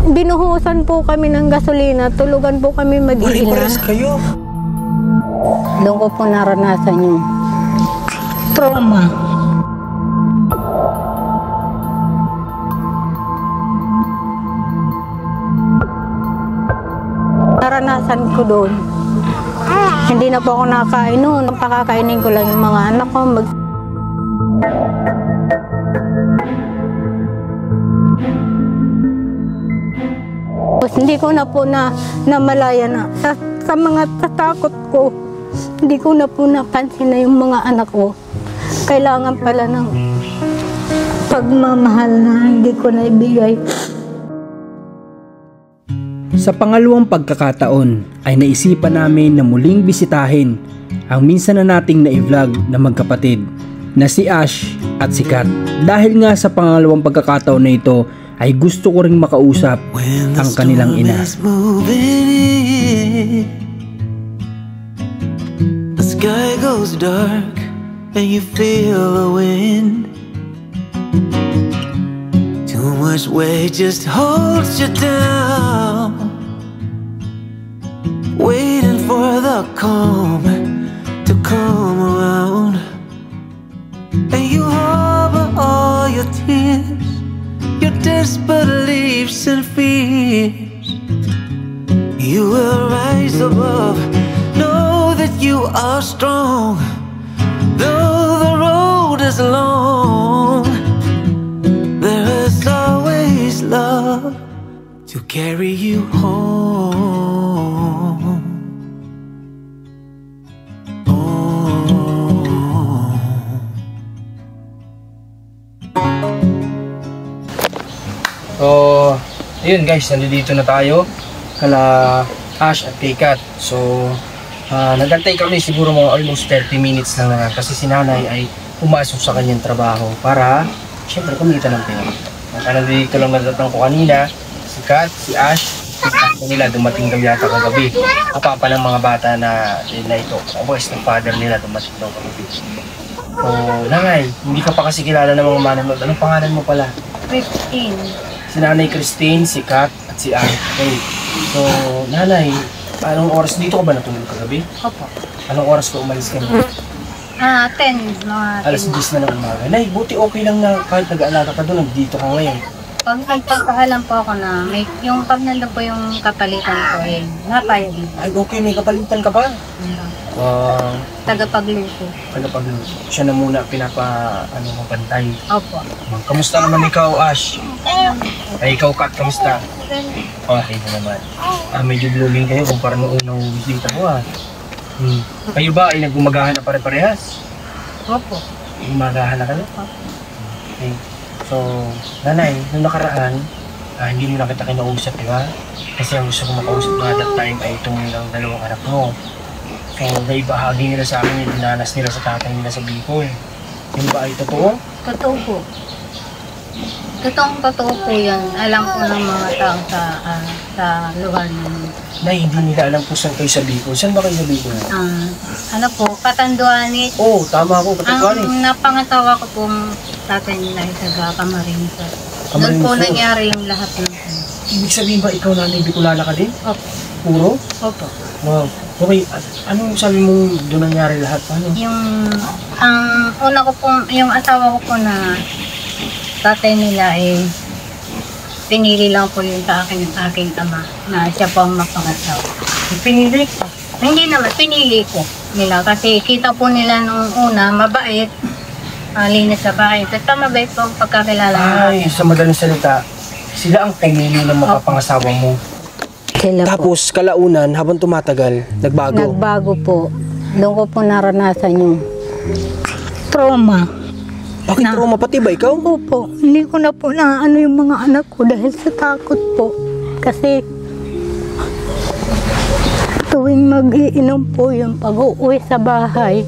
binuhusan po kami ng gasolina, tulugan po kami mag-iina. Pare-pares kayo. Doon ko po naranasan yung trauma. Naranasan ko doon. Hindi na po ako nakakain noon. Pakakainin ko lang yung mga anak ko. Hindi ko na po namalaya na sa mga tatakot ko. Hindi ko na po napansin na yung mga anak ko. Kailangan pala ng pagmamahal na hindi ko na ibigay. Sa pangalawang pagkakataon ay naisipan namin na muling bisitahin ang minsan na nating na-vlog na magkapatid na si Ash at si Kat. Dahil nga sa pangalawang pagkakataon na ito ay gusto ko ring makausap ang kanilang ina. The sky goes dark and you feel the wind. Too much weight just holds you down, waiting for the calm to come around. And you harbor all your tears, your disbeliefs and fears. You will rise above, know that you are strong, though the road is long. There is always love to carry you home. So, ayun guys, nandito na tayo kala Ash at kay Kat. So, nagantay kami siguro mga almost 30 minutes lang na kasi si nanay ay pumasok sa kanyang trabaho para siyempre kumita ng pera. Nandito lang natatang ko kanina, si Kat, si Ash, nila dumating daw yata kagabi. Kapapa ng mga bata na ito, boys ng father nila dumating daw kagabi. So, nanay, hindi ka pa kasi kilala ng mga mananood. Anong pangalan mo pala? Christine. Si Nanay Christine, si Kat, at si Anne. Okay. So, Nanay, anong oras dito ka ba natulog kagabi? Opo. Anong oras ka umalis ka na? 10. Alas 10 na ng umaga. Nay, buti okay lang na kahit nag-aalaga ka doon, nandito ka ngayon. Pag nagpagkahalan po ako na, yung pag nandun po yung kapalitan ko napayag din. Ay, okay, may kapalitan ka ba? Tagapagluto. Tagapagluto. Siya na muna mapantay. Opo. Kamusta naman ikaw, Ash? Ay, ikaw, Kat, kamusta? Okay na naman. Medyo blooming kayo kumpara noong unang bisita ko, Kayo ba ay nagumagahan na pare-parehas? Opo. Gumagahan na kayo? Okay. So, nanay, nung nakaraan, hindi mo na kita kinausap, di ba? Kasi ang gusto ko makausap na that time ay itong dalawang anak mo. So, naibahagi nila sa akin yung dinanas nila sa tatay nila sa Bicol. Yung ba ay totoo? Totoo po. Totoo po yan. Alam ko ng mga tao sa lugar namin. Nay, hindi nila alam kung saan kayo sa Bicol. Saan ba kayo sa Bicol? Ano po, Katanduanes. Oo, tama ako, Katanduanes. Ang napangatawa ko pong tatay nila ay taga Camarines. Doon po nangyari yung lahat ng Ibig sabihin ba ikaw nanay Bicolana ka din? Opo. Puro? Opo. Wow. Okay, anong sabi mo doon nangyari lahat? Paano? Ang una ko pong, yung asawa ko po na tatay nila ay pinili lang po yun sa akin ng aking ama na siya po ang mapangasawa. Pinili ko? Hindi naman, pinili ko nila kasi kita po nila nung una, mabait, linis sa bahay. Basta mabait po ang pagkakilala. Ay, sa madaling salita, sila ang pinili ng mapapangasawa mo. Tapos, kalaunan, habang tumatagal, nagbago? Nagbago po. Doon ko po naranasan yung trauma. Bakit trauma? Pati ba ikaw? Opo. Hindi ko na po naano yung mga anak ko dahil sa takot po. Kasi tuwing mag-iinom po yung pag-uwi sa bahay,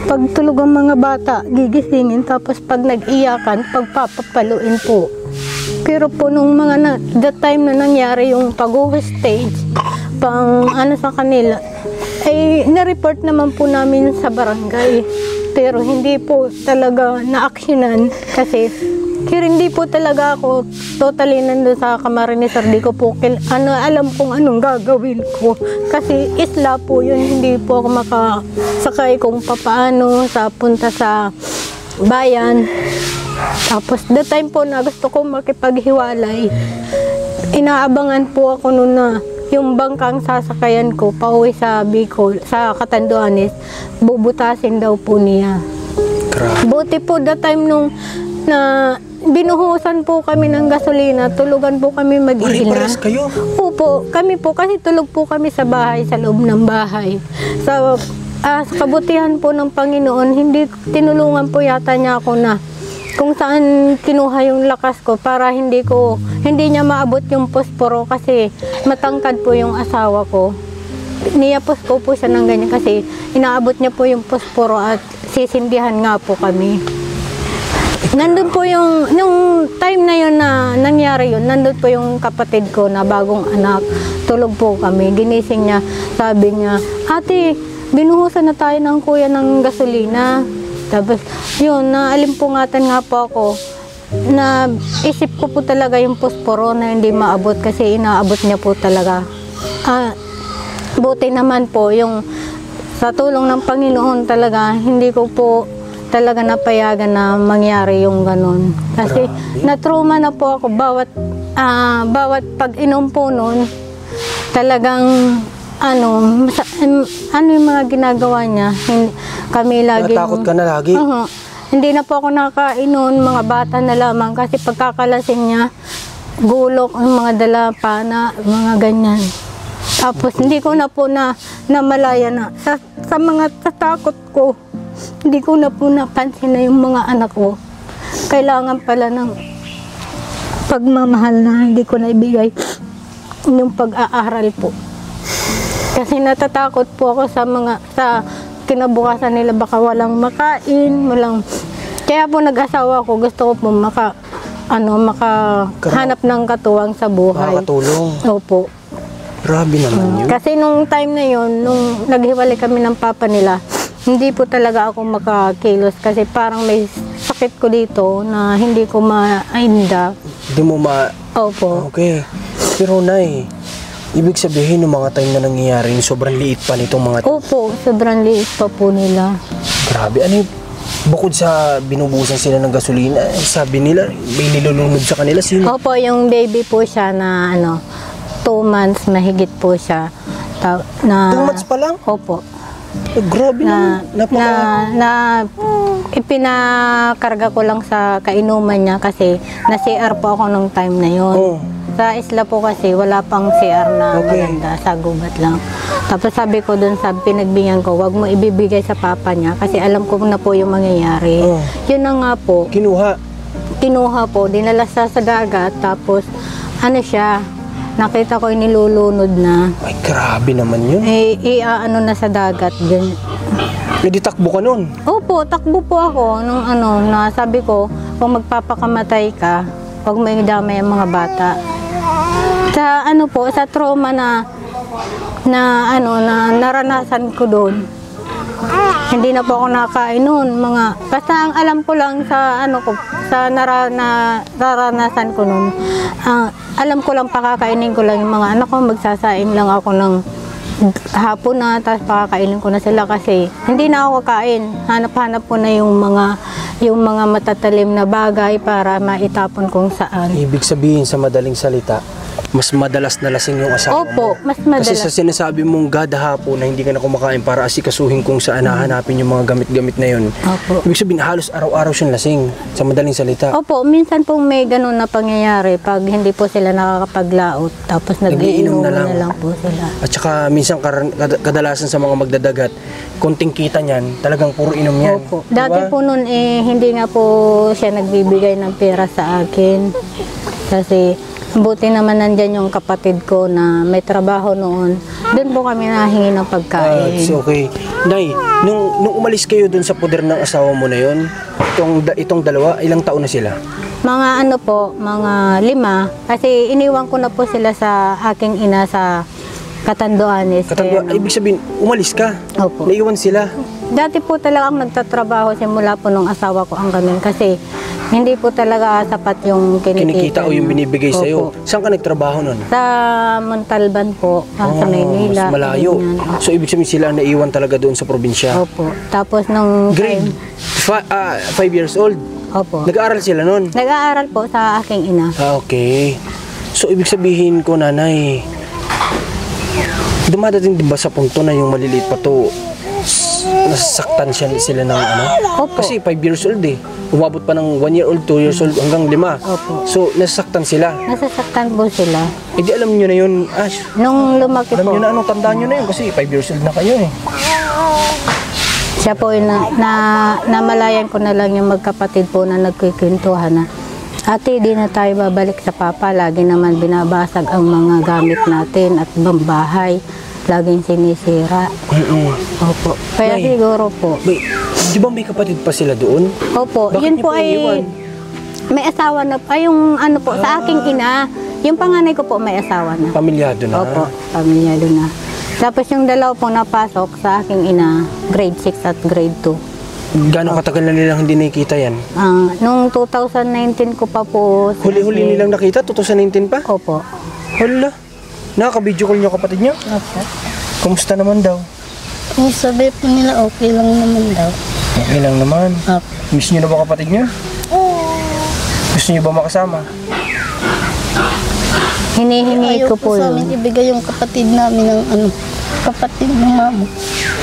pagtulog ang mga bata, gigisingin, tapos pag nag-iyakan, pagpapapaluin po. Pero po nung that time na nangyari yung pag-uwi stage, sa kanila, ay na-report naman po namin sa barangay. Pero hindi po talaga na-actionan kasi hindi po talaga ako totally nandun sa Camarines Sur. Di ko po alam kung anong gagawin ko. Kasi isla po yun, hindi po ako makasakay kung papaano sa punta sa bayan. Tapos the time po na gusto ko makipaghiwalay, inaabangan po ako noon na yung bangkang sasakayan ko pauwi sa Bicol, sa Catanduanes, bubutasin daw po niya. Buti po the time nung na binuhusan po kami ng gasolina, tulugan po kami mag-iina. Pares kayo? Opo, kami po kasi tulog po kami sa bahay, sa loob ng bahay. Sa kabutihan po ng Panginoon, hindi tinulungan po yata niya ako na kung saan kinuha yung lakas ko para hindi niya maabot yung posporo kasi matangkad po yung asawa ko. Niyapos ko po siya ng ganyan kasi inaabot niya po yung posporo at sisindihan nga po kami. Nandun po yung time na yun na nangyari yun, nandun po yung kapatid ko na bagong anak. Tulog po kami, ginising niya, sabi niya, ate, binuhusan na tayo ng kuya ng gasolina. Tapos yun, naalimpungatan nga po ako. Na isip ko po talaga yung posporo na hindi maabot kasi inaabot niya po talaga. Buti naman po yung sa tulong ng Panginoon talaga, hindi ko po talaga napayagan na mangyari yung ganun. Kasi na-trauma na po ako bawat pag-inom po nun, talagang ano yung mga ginagawa niya. Kami lagi. Natakot ka na lagi? Hindi na po ako nakainon, mga bata na lamang kasi pagkakalasing niya, gulok, mga dalapana, mga ganyan. Tapos hindi ko na po namalaya na sa mga tatakot ko. Hindi ko na po napansin na yung mga anak ko kailangan pala ng pagmamahal na hindi ko na ibigay yung pag-aaral po. Kasi natatakot po ako sa kinabukasan nila, baka walang makain, kaya po nag-asawa ko, gusto ko po makahanap ng katuwang sa buhay. Makakatulong. Opo. Grabe naman yun. Kasi nung time na yun, nung naghiwalay kami ng papa nila, hindi po talaga ako makakilos kasi parang may sakit ko dito na hindi ko mainda. Hindi mo Opo. Okay. Pero Nay, ibig sabihin ng mga time na nangyayari, sobrang liit pa nitong mga... Opo, sobrang liit pa po nila. Grabe, bukod sa binubusan sila ng gasolina, sabi nila, may nilulunod sa kanila, sino? Opo, yung baby po siya na 2 months, mahigit po siya. 2 months pa lang? Opo. Grabe Ipinakarga ko lang sa kainuman niya kasi na-CR po ako nung time na yun. Sa isla po kasi wala pang CR na maganda, sa gubat lang. Tapos sabi ko dun sa pinagbigyan ko, wag mo ibibigay sa papa niya kasi alam ko na po yung mangyayari. Yun na nga po. Kinuha po, dinala sa dagat, tapos nakita ko yung nilulunod na. Ay, grabe naman yun. Na sa dagat din. Hindi takbo ka nun? Opo, takbo po ako nung na sabi ko, kung magpapakamatay ka, huwag mo idamay ang mga bata. Sa trauma na naranasan ko doon. Hindi na po ako nakain noon, basta ang alam ko lang sa naranasan ko noon. Alam ko lang, pakakainin ko lang yung mga anak ko, magsasaing lang ako ng hapon na, tapos pakakainin ko na sila kasi hindi na ako kain. Hanap-hanap ko na yung mga matatalim na bagay para maitapon kung saan. Ibig sabihin sa madaling salita, mas madalas na lasing yung asawa mo. Opo, mas madalas. Kasi sa sinasabi mong gada hapon na hindi ka na kumakain para asikasuhin kung saan hahanapin yung mga gamit-gamit na yun. Opo. Ibig sabihin, halos araw-araw siyang lasing sa madaling salita. Opo, minsan pong may ganun na pangyayari pag hindi po sila nakakapaglaot. Tapos nagiinom na lang po sila. At saka minsan kadalasan sa mga magdadagat, konting kita niyan, talagang puro inom yan. Opo. Dati po noon hindi nga po siya nagbibigay ng pera sa akin. Kasi buti naman nandyan yung kapatid ko na may trabaho noon. Doon po kami nahingi ng pagkain. Okay. Nay, nung umalis kayo doon sa poder ng asawa mo na yon, itong dalawa, ilang taon na sila? Mga mga 5. Kasi iniwan ko na po sila sa aking ina sa Catanduanes. Ibig sabihin, umalis ka? Opo. Naiwan sila? Dati po talagang nagtatrabaho simula po nung asawa ko ang ganun kasi Hindi po talaga sapat yung Kinikita o yung binibigay Opo. sa'yo. Saan ka nagtrabaho nun? Sa Montalban po, sa Maynila. Mas malayo. ganyan. So, ibig sabihin sila naiwan talaga doon sa probinsya. Opo. Tapos nung Grade time, 5 years old. opo. Nag-aaral sila nun? Nag-aaral po sa aking ina. Okay. So, ibig sabihin ko, nanay, dumadating din ba sa punto na yung maliliit pa to, nasasaktan sila ng ano? Opo. Kasi 5 years old eh. Umabot pa ng 1 year old, 2 years old, hanggang 5. Opo. So, nasasaktan sila. Nasasaktan po sila. Eh di alam nyo na yun, Ash. Nung lumaki Alam po, nyo na anong tandaan nyo na yun kasi 5 years old na kayo eh. siya po namalayan ko na lang yung magkapatid po na nagkikwentuhan na, ate, di na tayo babalik sa papa. Lagi naman binabasag ang mga gamit natin at bahay. Laging sinisira. Opo. Kaya Nay. siguro po. Di ba may kapatid pa sila doon? Opo. Bakit Yun niyo po po iniwan? ay may asawa na. Ay, yung ano po, sa aking ina. Yung panganay ko po may asawa na. Pamilyado na. Opo. Pamilyado na. Tapos yung dalawa po napasok sa aking ina, grade 6 at grade 2. Gano'ng katagal na nilang hindi nakikita yan? Nung 2019 ko pa po. Huli-huli nilang nakita? 2019 pa? Opo. Hala. Nakaka-video call niyo kapatid niyo? Opo. Kumusta naman daw? Kung sabi po nila, okay lang naman daw. Okay lang naman. Opo. Miss niyo na ba kapatid niyo? Gusto niyo ba makasama? Hinihingi Ayaw ko po po sa amin yun. ibigay yung kapatid namin ng kapatid ng mama.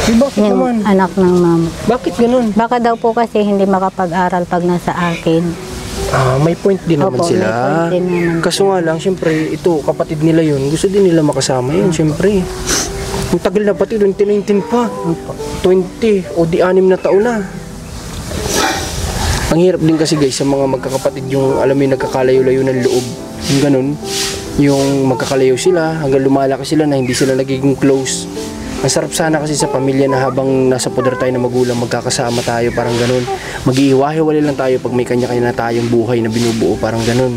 Eh, bakit naman? Yung anak ng mama. Bakit ganun? Baka daw po kasi hindi makapag-aral pag nasa akin. May point din naman Opo, may sila. point din naman. Kaso nga lang, siyempre, ito, kapatid nila yun. Gusto din nila makasama yun, siyempre. Ang tagal na pati, 2019 pa. 20 o di 6 na taon na. Ang hirap din kasi guys sa mga magkakapatid yung alam mo yung nagkakalayo-layo ng loob. Yung ganun. Yung magkakalayo sila hanggang lumalaki sila na hindi sila nagiging close. Ang sarap sana kasi sa pamilya na habang nasa poder tayo na magulang magkakasama tayo parang ganun. Mag-iiwahiwalay lang tayo pag may kanya-kanya na tayong buhay na binubuo parang ganun.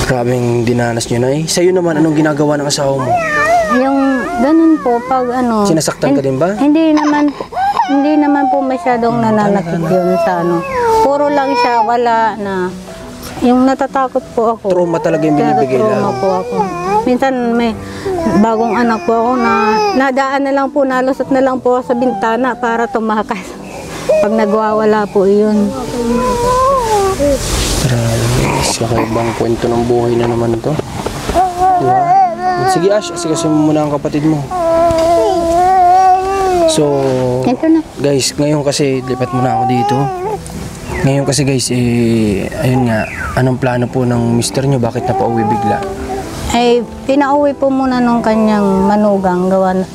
Grabing dinanas nyo na eh. Sa'yo naman, anong ginagawa ng asawa mo? Yung ganun po, pag ano... Sinasaktan ka din ba? Hindi naman po masyadong nananakit yun sa ano. Puro lang siya, wala na. Yung natatakot po ako. Trauma talaga yung binibigay Trauma lang. po ako. Minsan may bagong anak po ako na nadaan na lang po, nalusot na lang po ako sa bintana para tumakas. Pag nagwawala po yun. Grabe, kakaibang kwento ng buhay na naman ito. Diba? Sige Ash, asikasin mo muna ang kapatid mo. So, Ito na. guys, ngayon kasi, lipat muna ako dito. Ngayon kasi guys, ayun nga, anong plano po ng mister nyo? Bakit napauwi bigla? Ay, pinauwi po muna nung kanyang manugang.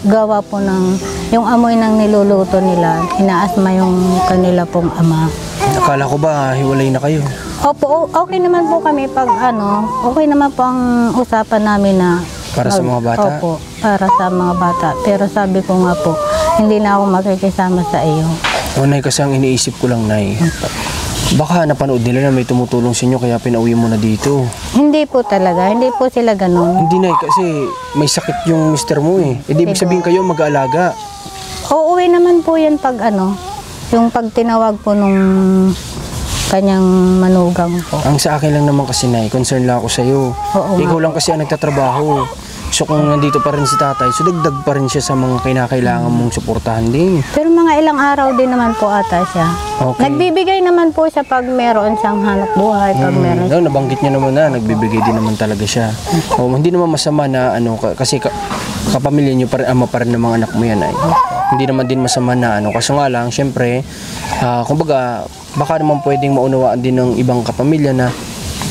Gawa po ng, yung amoy ng niluluto nila. Inaasma yung kanila pong ama. Akala ko ba, hiwalay na kayo? Opo, okay naman po kami pag ano, okay naman po ang usapan namin na Para sa mga bata? Opo, para sa mga bata. Pero sabi ko nga po, hindi na ako makikisama sa iyo. O Nay, kasi ang iniisip ko lang Nay, baka napanood nila na may tumutulong sa inyo kaya pinauwi mo na dito. Hindi po talaga, hindi po sila ganun. Hindi Nay, kasi may sakit yung mister mo eh. E di ibig sabihin kayo mag-aalaga. Uuwi naman po yan pag ano, yung pag tinawag po nung kanyang manugang po. Ang sa akin lang naman kasi Nay, concern lang ako sa iyo. Oo Ikaw lang kasi ang nagtatrabaho. So kung nandito pa rin si tatay, so dagdag pa rin siya sa mga kinakailangan mong suportahan din. Pero mga ilang araw din naman po ata siya. Okay. Nagbibigay naman po siya pag meron siyang hanap buhay, pag meron. No, nabanggit niya naman na nagbibigay din naman talaga siya. O, hindi naman masama na ano kasi kapamilya niyo pa rin, ama pa rin ng mga anak mo yan ay. Hindi naman din masama na ano. Kaso nga lang, syempre, kumbaga, baka naman pwedeng maunawaan din ng ibang kapamilya na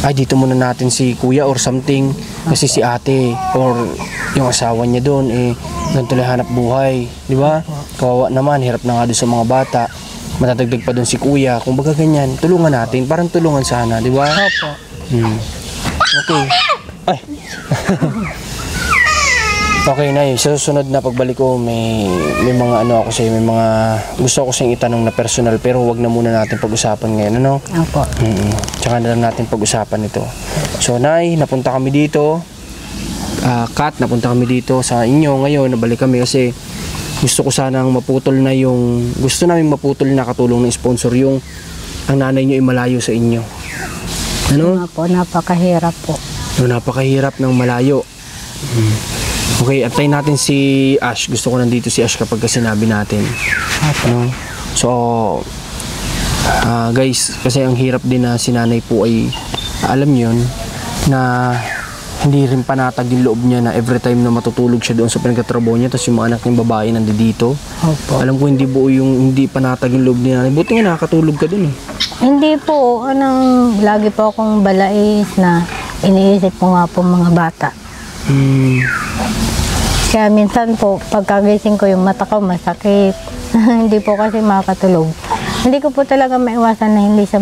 ay dito muna natin si kuya or something kasi si ate or yung asawa niya doon ganito lang hanap buhay, di ba? Kawawa naman, hirap na nga doon sa mga bata, matadagdag pa doon si kuya, kung baga ganyan, tulungan natin, parang tulungan sana, di ba? Opo. Okay. Ay. Okay na sa susunod na pagbalik ko may mga ano ako sa may mga gusto ko sa itanong na personal pero wag na muna natin pag-usapan ngayon ano. Opo. Tsaka na lang natin pag-usapan ito. So Nay, napunta kami dito. Kat, napunta kami dito sa inyo ngayon, nabalik kami kasi gusto ko sanang maputol na yung gusto namin maputol na katulong ng sponsor yung ang nanay nyo ay malayo sa inyo. Ano? Nga po, napakahirap po. No, napakahirap ng malayo. Okay, antayin natin si Ash. Gusto ko nandito si Ash kapag sinabi natin. Ano? So, guys, kasi ang hirap din na si nanay po ay, alam yun, na hindi rin panatag yung loob niya na every time na matutulog siya doon sa pinagtatrabaho niya, tapos yung mga anak niyang babae nandito. Opo. Alam ko hindi buo yung hindi panatag yung loob ni nanay. Buti nga nakakatulog ka doon eh. Hindi po, lagi po akong balais na iniisip ko nga po mga bata. Kaya minsan po, pagkagising ko yung mata ko masakit. Hindi po kasi makatulog. Hindi ko po talaga maiwasan na hindi siya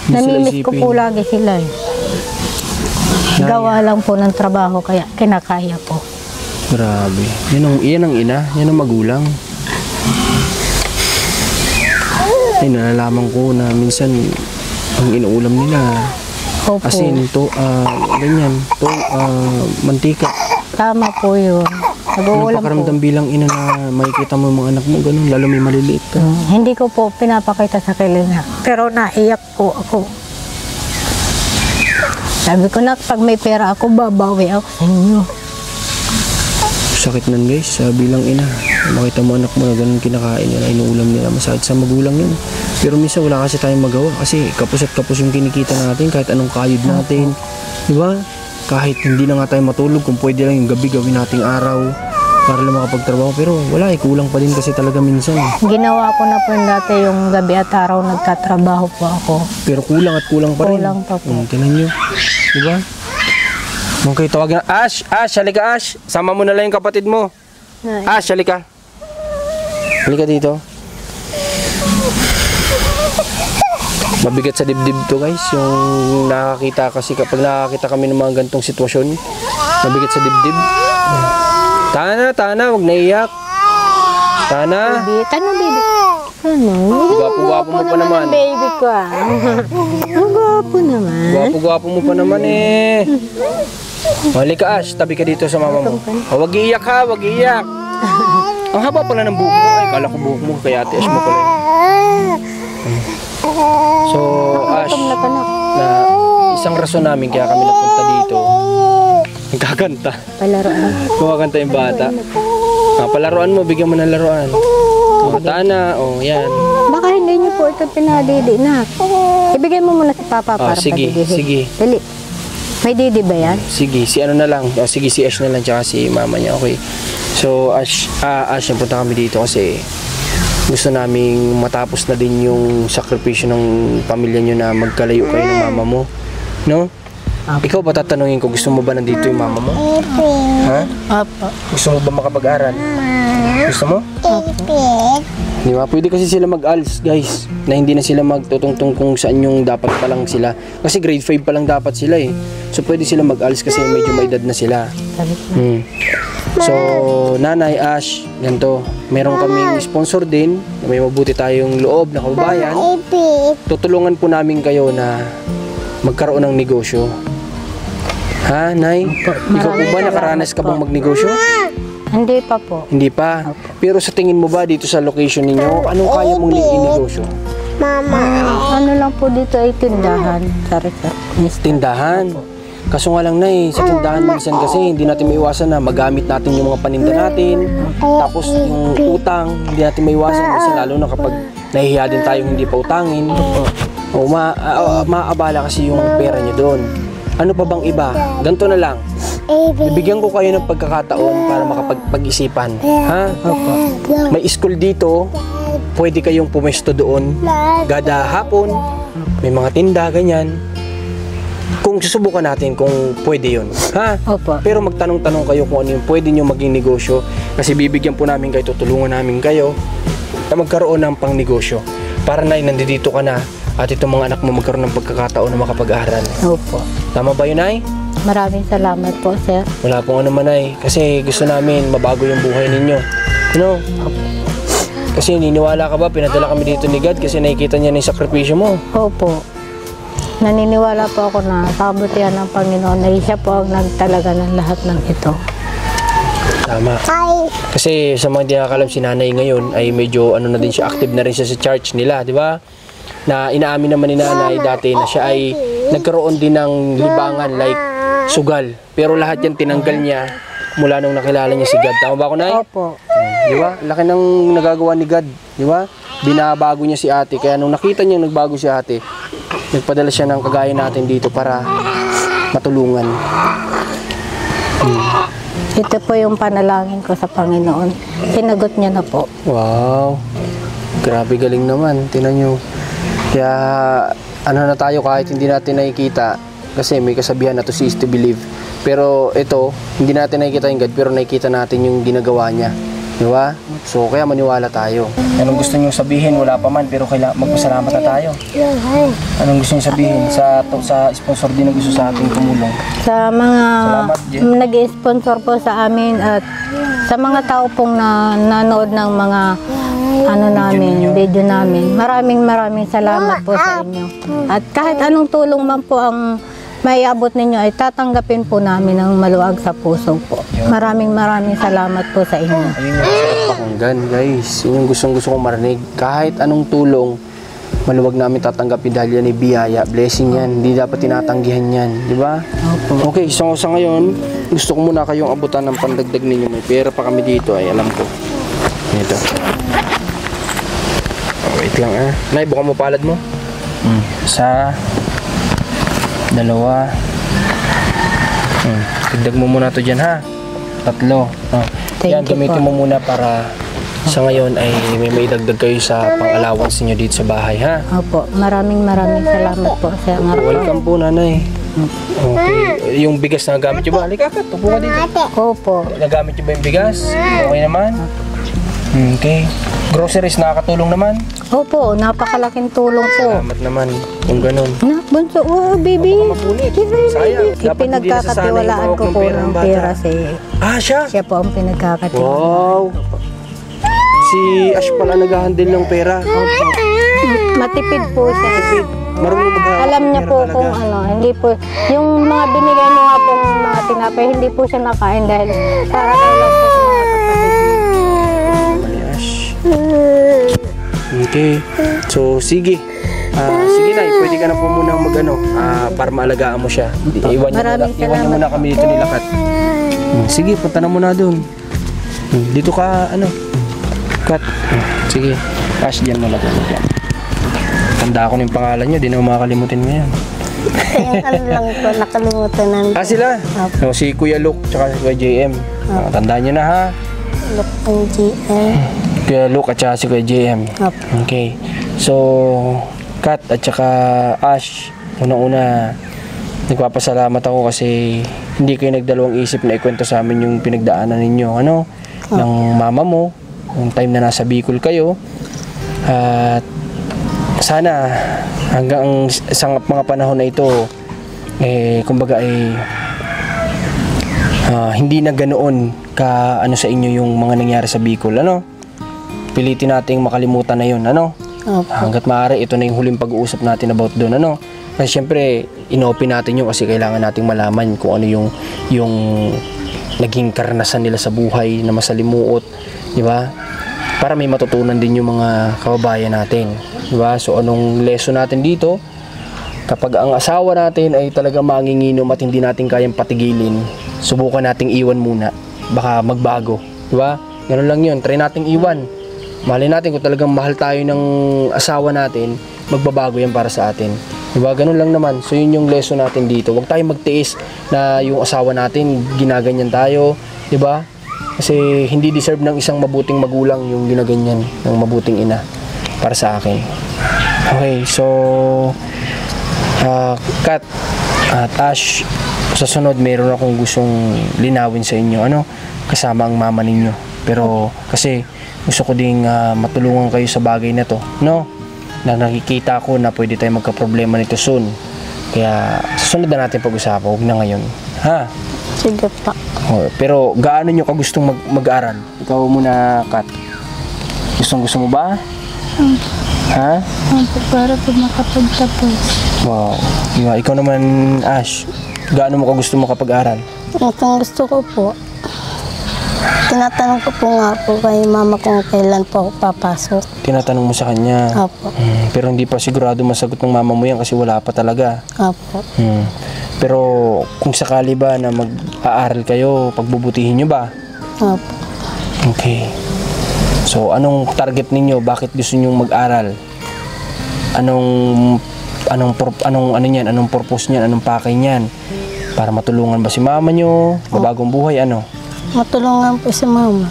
namimiss ko po lagi sila eh. Gawa lang po ng trabaho kaya kinakaya po. Grabe. Yan ang ina, yan ang magulang. Ay, nalalaman ko na minsan ang inuulam nila Opo. asin, ganyan, mantika. Tama po yun. Anong Nag-uulam po. pakaramdam bilang ina na makikita mo yung mga anak mo ganun, lalo may maliliit ka? Hindi ko po pinapakita sa kanila. Pero naiyak po ako. Sabi ko na, pag may pera ako, babawi ako sa inyo. Sakit nan guys, bilang ina. Makita mo anak mo na ganun kinakain nila, inuulam nila, masakit sa magulang yun. Pero minsan wala kasi tayong magawa kasi kapos at kapos yung kinikita natin kahit anong kayod natin. Di ba? Kahit hindi na nga tayo matulog, kung pwede lang yung gabi gawin nating araw para lang makapagtrabaho. Pero wala kulang pa din kasi talaga minsan. Ginawa ko na po dati yung gabi at araw nagtatrabaho po ako. Pero kulang at kulang pa rin. Kulang pa po. Tingnan nyo. Diba? Okay, tawag na. Ash, halika Ash. Sama mo na lang yung kapatid mo. Ash, halika. Halika dito. Mabigat sa dibdib to guys. Yung nakakita kasi kapag nakakita kami ng mga gantong sitwasyon. Mabigat sa dibdib. Tana, huwag naiyak. Tana. Baby, baby. Ano? Gwapo-gwapo mo pa naman. Baby ko ah. Ang gwapo naman. Gwapo-gwapo mo pa naman eh. Halika Ash, tabi ka dito sa mama mo. Huwag iiyak ha, huwag iiyak. Ang haba pala ng buhok mo. Ay, kala ko buhok mo, kaya ate Ash mo pala. So, Ash, na isang rason namin kaya kami nagpunta dito. Nagkakanta. Palaroan. Kumakanta yung bata. Palaruan mo, bigyan mo ng laruan. Tana, yan. Baka hindi niyo po ito pinadidi na. Ibigay mo muna sa papa para sige, padidihin. sige. Dali. May didi ba yan? Sige, si ano na lang. Sige, si Ash na lang tsaka si mama niya. Okay. So, Ash, napunta kami dito kasi gusto naming matapos na din yung sakripisyo ng pamilya nyo na magkalayo kayo ng mama mo. No? Ikaw ba tatanungin ko, gusto mo ba nandito yung mama mo? Ha? Opo. Gusto mo ba makapag-aral? Gusto mo? Di ba? Pwede kasi sila mag-ALS, guys. Na hindi na sila magtutungtong kung saan yung dapat pa lang sila. Kasi grade 5 pa lang dapat sila eh. So pwede sila mag-ALS kasi medyo may edad na sila. So, Nanay Ash, ganito. Meron kaming sponsor din. May mabuti tayong loob na kababayan. Tutulungan po namin kayo na magkaroon ng negosyo. Ha, Nay? Ikaw po ba nakaranas ka bang magnegosyo? Hindi pa po. Hindi pa. Pero sa tingin mo ba dito sa location ninyo, anong kaya mong i-negosyo? Ano lang po dito ay tindahan. Tindahan. Kaso nga lang Nay, sa tindahan minsan kasi hindi natin maiwasan na magamit natin yung mga paninda natin. Tapos yung utang, hindi natin maiwasan kasi lalo na kapag nahihiya din tayong hindi pa utangin. O maabala kasi yung pera nyo doon. Ano pa bang iba? Ganito na lang. Bibigyan ko kayo ng pagkakataon para makapag-isipan. Ha? May school dito. Pwede kayong pumesto doon. Gada hapon. May mga tinda, ganyan. Kung susubukan natin kung pwede yun. Ha? Opo. Pero magtanong-tanong kayo kung ano yung pwede nyo maging negosyo. Kasi bibigyan po namin kayo, tutulungan namin kayo na magkaroon ng pang negosyo. Para na nandito ka na at itong mga anak mo magkaroon ng pagkakataon na makapag-aral. Opo. Tama ba yun, Nay? Maraming salamat po, sir. Wala pong ano man, Nay. Kasi gusto namin mabago yung buhay ninyo. You know? Kasi niniwala ka ba, pinadala kami dito ni God kasi nakikita niya na yung sakripisyo mo. Opo. Naniniwala po ako na sa kabutihan ng Panginoon ay siya po ang nagtalaga ng lahat ng ito. Tama. Kasi sa mga hindi nakakalam si nanay ngayon ay medyo ano na din siya, active na rin siya sa church nila, di ba? na inaamin naman ni nanay dati na siya ay nagkaroon din ng libangan like sugal. Pero lahat yan tinanggal niya mula nung nakilala niya si God. Tama ba ako, Nay? Opo. Di ba? Laki ng nagagawa ni God. Di ba? Binabago niya si ate. Kaya nung nakita niya nagbago si ate, nagpadala siya ng kagaya natin dito para matulungan. Ito po yung panalangin ko sa Panginoon. Sinagot niya na po. Wow. Grabe galing naman. Tingnan nyo. Kaya ano na tayo kahit hindi natin nakikita. Kasi may kasabihan na to see is to believe. Pero ito, hindi natin nakikita yung God, pero nakikita natin yung ginagawa niya. Di ba? So, kaya maniwala tayo. Anong gusto niyo sabihin? Wala pa man, pero kailangan magpasalamat na tayo. Anong gusto niyo sabihin sa sponsor din na gusto sa ating tumulong? Sa mga Salamat, Jen. nag-sponsor po sa amin at sa mga tao pong nanood ng mga video namin. Maraming salamat po sa inyo. At kahit anong tulong man po ang maiabot ninyo ay tatanggapin po namin ng maluwag sa puso po. Maraming salamat po sa inyo. Ayun yung sarap pakinggan, guys. Yun yung gustong-gusto kong marinig. Kahit anong tulong, maluwag namin tatanggapin dahil yan ay biyaya. Blessing yan. Hindi dapat tinatanggihan yan. Di ba? Okay, so sa ngayon, gusto ko muna kayong abutan ng pandagdag ninyo. May pera pa kami dito ay alam ko. Ito. Wait lang ah. Nay, buka mo palad mo. Isa. Dalawa. Dagdag mo muna to dyan ha. Tatlo. Yan, Thank you gamitin mo muna para sa ngayon ay may dagdag kayo sa pang-allowance niyo dito sa bahay ha. Opo, maraming salamat po sa mga Welcome po, nanay. Okay. Yung bigas na nagamit nyo ba? Halika ka, tupo ka dito. Opo. Nagamit nyo ba yung bigas? Okay naman? Okay. Groceries, nakakatulong naman? Opo, napakalaking tulong po. Salamat naman kung ganun. Nak, bunso, oh, baby. Mapunit. Baby. Sayang. Dapat hindi Pinagkakatiwalaan ko po ng pera si... Siya? Siya po ang pinagkakatiwalaan. Wow. Si Ash pala nag-handle ng pera. Matipid po siya. Marunong mag-handle. Alam niya po kung ano, hindi po, yung mga binigay niyo nga pong mga tinapay, hindi po siya nakain dahil para daw lang po sa mga kapatid. Mali, Ash. Okay. So, sige. Sige na, pwede ka na po muna para maalagaan mo siya. Iwan niyo muna kami dito nilakat. Sige, punta na muna doon. Dito ka, Kat. Sige. Ash, dyan mo lang. Tanda ko na yung pangalan nyo, di na makakalimutin mo yan. Yung lang po, nakalimutan namin. Sila? So, si Kuya Luke, tsaka si Kuya JM. Tandaan nyo na ha. Look ng GM. Kuya Luke at saka si Kuya JM. Okay. So, Kat at saka Ash, unang-una, nagpapasalamat ako kasi hindi kayo nagdalawang isip na ikwento sa amin yung pinagdaanan ninyo, ng mama mo, yung time na nasa Bicol kayo. At sana hanggang sa mga panahon na ito, kumbaga hindi na ganoon ka sa inyo yung mga nangyari sa Bicol, Pilitin nating makalimutan na yun, Hanggat maaari, ito na yung huling pag-uusap natin about doon, Kasi syempre, inopen natin yun kasi kailangan nating malaman kung ano yung naging karanasan nila sa buhay na masalimuot, di ba? Para may matutunan din yung mga kababayan natin, di ba? So, anong lesson natin dito? Kapag ang asawa natin ay talagang manginginom at hindi natin kayang patigilin, subukan nating iwan muna. Baka magbago, di ba? Ganun lang yun, try nating iwan. Mahalin natin kung talagang mahal tayo ng asawa natin, magbabago yan para sa atin. Diba? Ganun lang naman. So yun yung lesson natin dito. Huwag tayong magtiis na yung asawa natin, ginaganyan tayo. Diba? Kasi hindi deserve ng isang mabuting magulang yung ginaganyan ng mabuting ina para sa akin. Okay, so Kat at Ash, sa sunod meron akong gustong linawin sa inyo, kasama ang mama ninyo. Pero kasi gusto ko ding matulungan kayo sa bagay na to, na nakikita ko na pwede tayo magka-problema nito soon. Kaya susunod na natin pag-usapan, huwag na ngayon. Ha? Sige pa. Pero gaano nyo ka gustong mag-aral? Ikaw muna, Kat. Gusto mo ba? Ha? Para po makapagtapos. Wow. Ikaw naman, Ash. Gaano mo ka gusto makapag-aral? Ang gusto ko po, Tinatanong ko po nga po kay mama kung kailan po ako papasok. Tinatanong mo sa kanya. Opo. Pero hindi pa sigurado masagot ng mama mo yan kasi wala pa talaga. Opo. Pero kung sakali ba na mag-aaral kayo, pagbubutihin nyo ba? Opo. Okay. So, anong target ninyo? Bakit gusto nyo mag-aral? Anong purpose niyan? Anong pakay niyan? Para matulungan ba si mama nyo? Mabagong buhay, ano? Matulungan po si mama.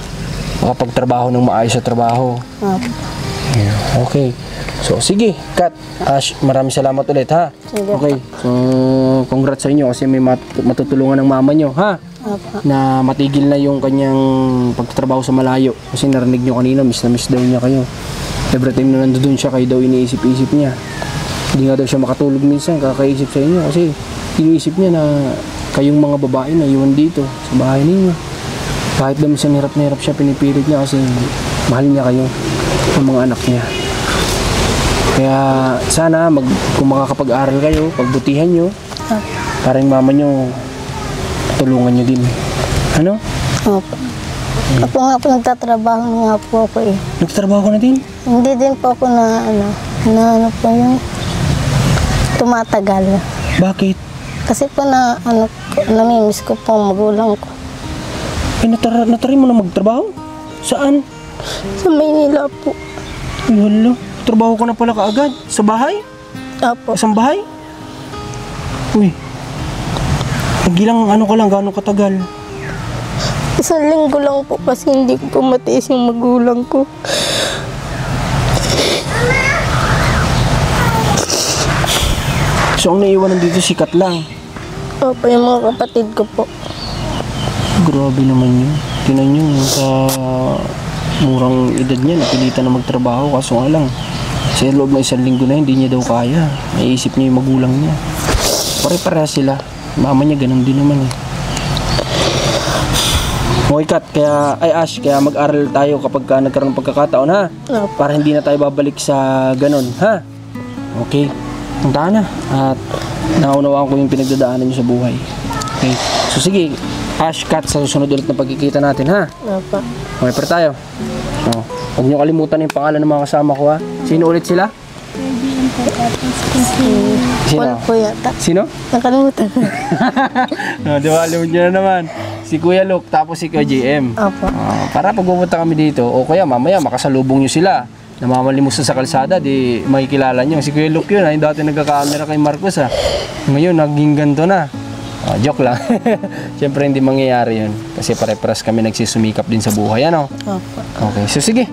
Makapagtrabaho ng maayos sa trabaho. Opo. Okay. So, sige, Kat. Ash, maraming salamat ulit, ha? Sige. Okay. So, congrats sa inyo kasi may matutulungan ng mama nyo, ha? Opo. Na matigil na yung kanyang pagtatrabaho sa malayo. Kasi narinig nyo kanina, miss na miss daw niya kayo. Every time na nandoon siya, kayo daw iniisip-isip niya. Hindi nga daw siya makatulog minsan, kakaisip sa inyo. Kasi iniisip niya na kayong mga babae na iwan dito sa bahay ninyo. Kahit daw minsan hirap na hirap siya, pinipilit niya kasi mahal niya kayo, ang mga anak niya. Kaya sana kung makakapag-aral kayo, pagbutihan nyo, para yung mama nyo, tulungan nyo din. Ano? Opo. Ako nga po nagtatrabaho nga po ako eh. Nagtatrabaho ka na din? Hindi din po ako na ano po yung tumatagal. Bakit? Kasi po namimiss ko po ang magulang ko. Eh, natry mo na magtrabaho? Saan? Sa Maynila po. Ay, hala. Trabaho ka na pala kaagad? Sa bahay? Opo. Isang bahay? Uy. Nagilang gano'ng katagal? 1 linggo lang po kasi hindi ko po matiis yung magulang ko. So, ang naiwanan dito si Kat lang. Opo, yung mga kapatid ko po. Grabe naman yun. Tinan nyo, sa murang edad niya, napilitan na magtrabaho. Kaso nga lang, sa loob ng 1 linggo na hindi niya daw kaya. Naisip niya yung magulang niya. Pare-pareha sila. Mama niya ganun din naman eh. Okay, Kat, Ash, kaya mag-aral tayo kapag nagkaroon ng pagkakataon, ha? Opo. Para hindi na tayo babalik sa ganun, ha? Okay. Punta na. At naunawaan ko yung pinagdadaanan niyo sa buhay. Okay. So sige, Ash, Kat, sa susunod ulit na pagkikita natin, ha? Opo. Okay, para tayo. Oh, huwag niyo kalimutan yung pangalan ng mga kasama ko, ha? Sino ulit sila? Sino? Paul po yata. Sino? Nakalimutan. No, diwali mo nyo na naman. Si Kuya Luke, tapos si Kuya JM. Opo. Para pag pupunta kami dito, o kaya mamaya makasalubong nyo sila. Namamalimos sa kalsada, di makikilala nyo. Si Kuya Luke yun, yung dati nagka-camera kay Marcos, ha. Ngayon, naging ganito na. Joke lang. Siyempre hindi mangyayari yun. Kasi pare-paras kami nagsusumikap din sa buhay, ano? Opo. Okay, so sige.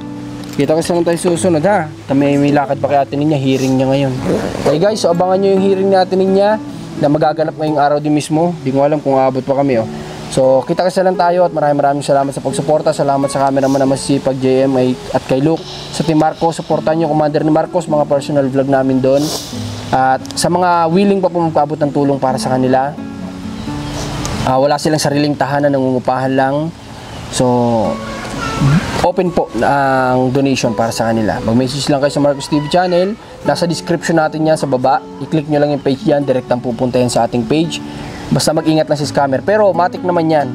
Kita ko sa tayo susunod, ha. Kami may lakad pa kay Ate Ninya, hearing niya ngayon. Okay guys, so abangan nyo yung hearing ni Ate Ninya na magaganap ngayong araw din mismo. Di ko alam kung aabot pa kami, oh. So, kita kasi lang tayo at maraming salamat sa pagsuporta. Salamat sa cameraman na masisipag JM at kay Luke. Sa Team Marcos, supportan nyo Commander ni Marcos, mga personal vlog namin doon. At sa mga willing pa pumapabot ng tulong para sa kanila, wala silang sariling tahanan, nangungupahan lang. So, open po ang donation para sa kanila. Mag-message lang kayo sa Marcos TV channel. Nasa description natin yan sa baba. I-click nyo lang yung page yan. Direct ang pupunta yan sa ating page. Basta mag-ingat lang si scammer. Pero matik naman yan.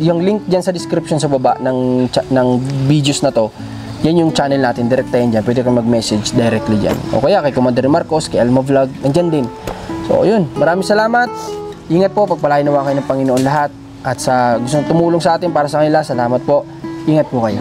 Yung link dyan sa description sa baba ng videos na to, yan yung channel natin. Direct tayo dyan. Pwede kang mag-message directly dyan. O kaya kay Commander Marcos, kay Elmo Vlog, nandyan din. So, yun. Maraming salamat. Ingat po. Pagpalain nawa kayo ng Panginoon lahat. At sa gustong tumulong sa atin para sa kanila, salamat po. Ingat po kayo.